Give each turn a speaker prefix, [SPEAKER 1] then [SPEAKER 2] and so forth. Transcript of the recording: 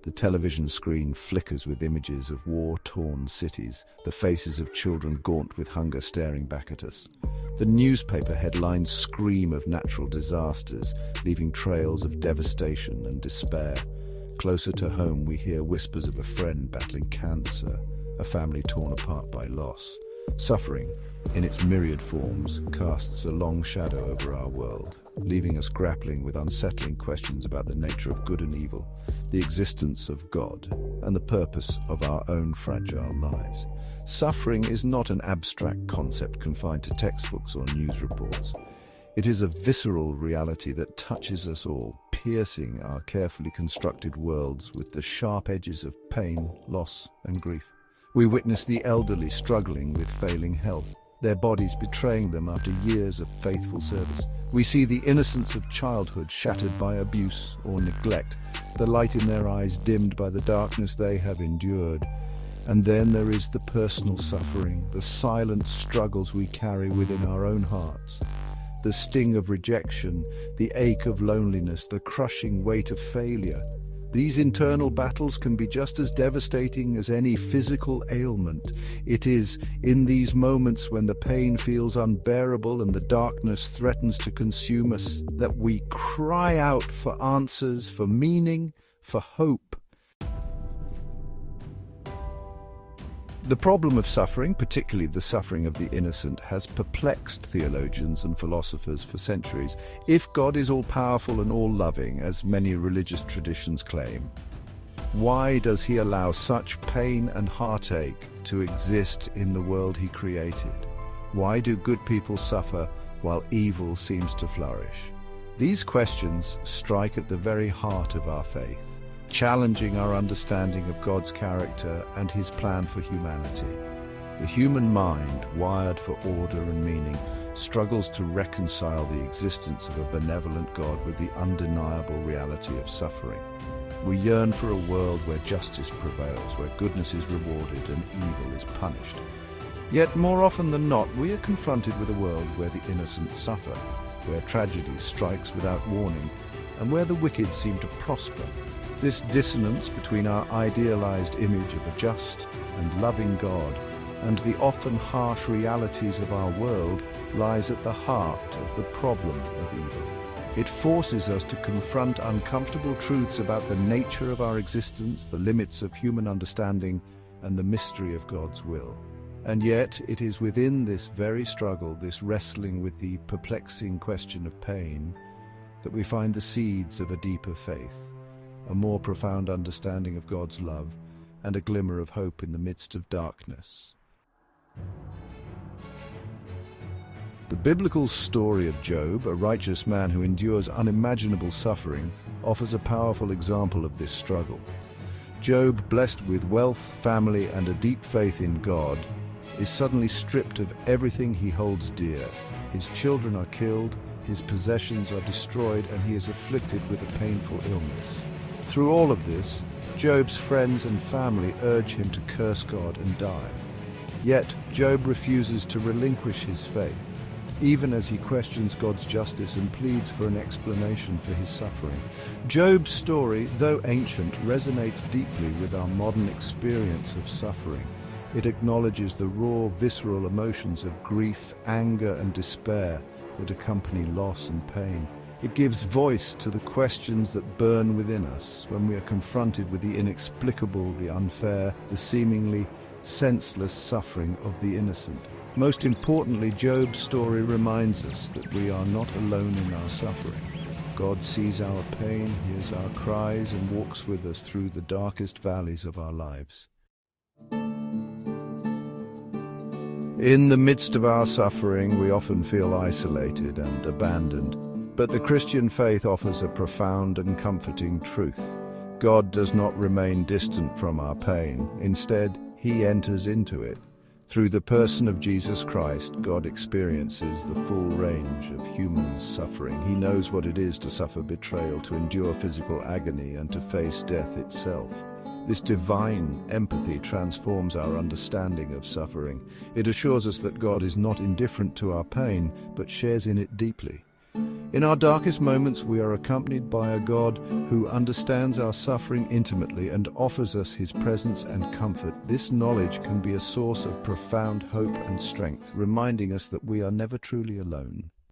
[SPEAKER 1] The television screen flickers with images of war-torn cities, the faces of children gaunt with hunger staring back at us. The newspaper headlines scream of natural disasters, leaving trails of devastation and despair. Closer to home, we hear whispers of a friend battling cancer, a family torn apart by loss. Suffering, in its myriad forms, casts a long shadow over our world, leaving us grappling with unsettling questions about the nature of good and evil, the existence of God, and the purpose of our own fragile lives. Suffering is not an abstract concept confined to textbooks or news reports. It is a visceral reality that touches us all, piercing our carefully constructed worlds with the sharp edges of pain, loss, and grief. We witness the elderly struggling with failing health, their bodies betraying them after years of faithful service. We see the innocence of childhood shattered by abuse or neglect, the light in their eyes dimmed by the darkness they have endured. And then there is the personal suffering, the silent struggles we carry within our own hearts. The sting of rejection, the ache of loneliness, the crushing weight of failure. These internal battles can be just as devastating as any physical ailment. It is in these moments when the pain feels unbearable and the darkness threatens to consume us that we cry out for answers, for meaning, for hope. The problem of suffering, particularly the suffering of the innocent, has perplexed theologians and philosophers for centuries. If God is all-powerful and all-loving, as many religious traditions claim, why does he allow such pain and heartache to exist in the world he created? Why do good people suffer while evil seems to flourish? These questions strike at the very heart of our faith, challenging our understanding of God's character and his plan for humanity. The human mind, wired for order and meaning, struggles to reconcile the existence of a benevolent God with the undeniable reality of suffering. We yearn for a world where justice prevails, where goodness is rewarded and evil is punished. Yet more often than not, we are confronted with a world where the innocent suffer, where tragedy strikes without warning, and where the wicked seem to prosper. This dissonance between our idealized image of a just and loving God and the often harsh realities of our world lies at the heart of the problem of evil. It forces us to confront uncomfortable truths about the nature of our existence, the limits of human understanding, and the mystery of God's will. And yet, it is within this very struggle, this wrestling with the perplexing question of pain, that we find the seeds of a deeper faith, a more profound understanding of God's love, and a glimmer of hope in the midst of darkness. The biblical story of Job, a righteous man who endures unimaginable suffering, offers a powerful example of this struggle. Job, blessed with wealth, family, and a deep faith in God, is suddenly stripped of everything he holds dear. His children are killed, his possessions are destroyed, and he is afflicted with a painful illness. Through all of this, Job's friends and family urge him to curse God and die. Yet, Job refuses to relinquish his faith, even as he questions God's justice and pleads for an explanation for his suffering. Job's story, though ancient, resonates deeply with our modern experience of suffering. It acknowledges the raw, visceral emotions of grief, anger, and despair that accompany loss and pain. It gives voice to the questions that burn within us when we are confronted with the inexplicable, the unfair, the seemingly senseless suffering of the innocent. Most importantly, Job's story reminds us that we are not alone in our suffering. God sees our pain, hears our cries, and walks with us through the darkest valleys of our lives. In the midst of our suffering, we often feel isolated and abandoned. But the Christian faith offers a profound and comforting truth. God does not remain distant from our pain. Instead, he enters into it. Through the person of Jesus Christ, God experiences the full range of human suffering. He knows what it is to suffer betrayal, to endure physical agony, and to face death itself. This divine empathy transforms our understanding of suffering. It assures us that God is not indifferent to our pain, but shares in it deeply. In our darkest moments, we are accompanied by a God who understands our suffering intimately and offers us his presence and comfort. This knowledge can be a source of profound hope and strength, reminding us that we are never truly alone.